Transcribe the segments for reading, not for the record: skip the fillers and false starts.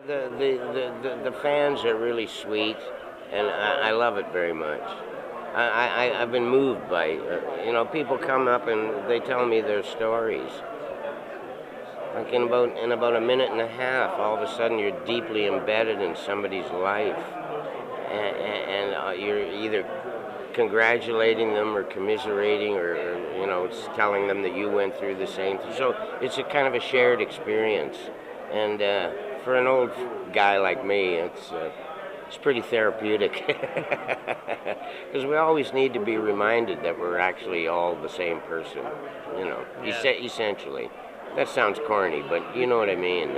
The fans are really sweet, and I love it very much. I've been moved by, people come up and they tell me their stories. Like in about a minute and a half, all of a sudden you're deeply embedded in somebody's life, and you're either congratulating them or commiserating or it's telling them that you went through the same thing. So it's a kind of a shared experience, and for an old guy like me, it's pretty therapeutic because we always need to be reminded that we're actually all the same person, essentially. That sounds corny, but you know what I mean.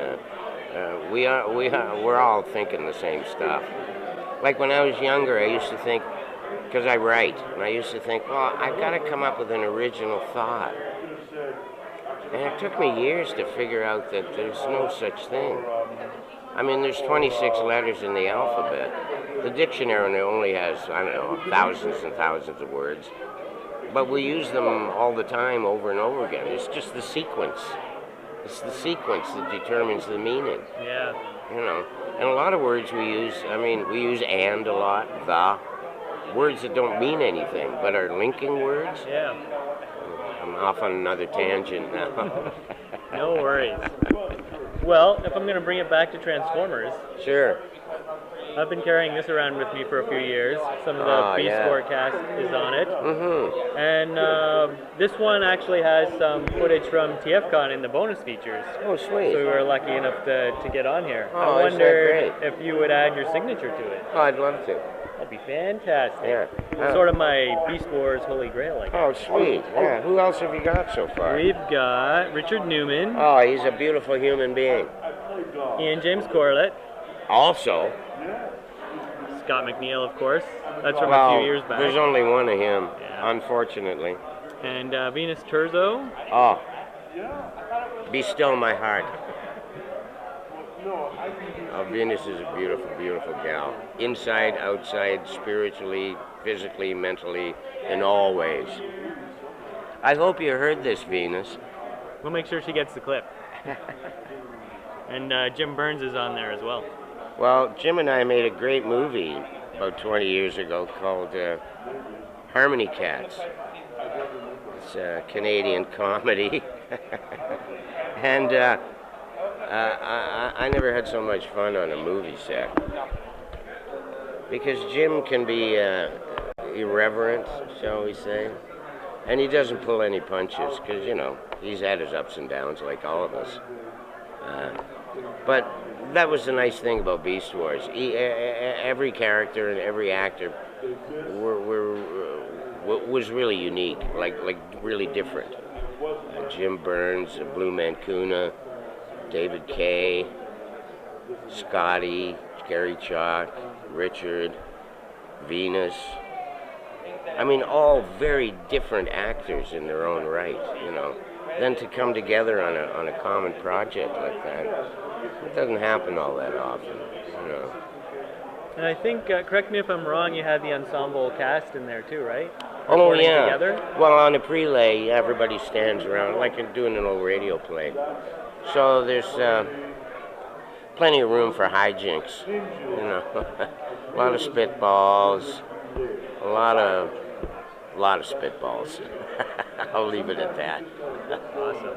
We're all thinking the same stuff. Like when I was younger, I used to think, because I write, and I used to think, well, I've got to come up with an original thought. And it took me years to figure out that there's no such thing. I mean, there's 26 letters in the alphabet. The dictionary only has, thousands and thousands of words. But we use them all the time, over and over again. It's just the sequence. It's the sequence that determines the meaning. Yeah. And a lot of words we use, we use and a lot, the. Words that don't mean anything, but are linking words. Yeah. I'm off on another tangent now. No worries. Well, if I'm going to bring it back to Transformers. Sure. I've been carrying this around with me for a few years. Some of the Beast War cast is on it. Mm-hmm. And this one actually has some footage from TFcon in the bonus features. Oh, sweet. So we were lucky enough to get on here. Oh, I wondered if you would add your signature to it. Oh, I'd love to. That'd be fantastic. Yeah. Sort of my Beast Wars holy grail, I guess. Oh, sweet. Yeah. Who else have you got so far? We've got Richard Newman. Oh, he's a beautiful human being. Ian James Corlett. Also. Scott McNeil, of course. That's from a few years back. There's only one of him, unfortunately. And Venus Terzo. Oh. Be still my heart. Oh, Venus is a beautiful, beautiful gal. Inside, outside, spiritually, physically, mentally, in all ways. I hope you heard this, Venus. We'll make sure she gets the clip. And Jim Burns is on there as well. Well, Jim and I made a great movie about 20 years ago called Harmony Cats. It's a Canadian comedy. And I never had so much fun on a movie set. Because Jim can be irreverent, shall we say. And he doesn't pull any punches, because, he's had his ups and downs like all of us. But that was the nice thing about Beast Wars. Every character and every actor was really unique, like really different. Jim Burns, Blue Mancuna, David Kay, Scotty, Gary Chalk, Richard, Venus. All very different actors in their own right, Then to come together on a common project like that, it doesn't happen all that often, And I think, correct me if I'm wrong, you had the ensemble cast in there too, right? Oh, yeah. Together? Well, on a prelay, everybody stands around, like doing an old radio play. So there's plenty of room for hijinks, a lot of spitballs, a lot of spitballs. I'll leave it at that. Awesome.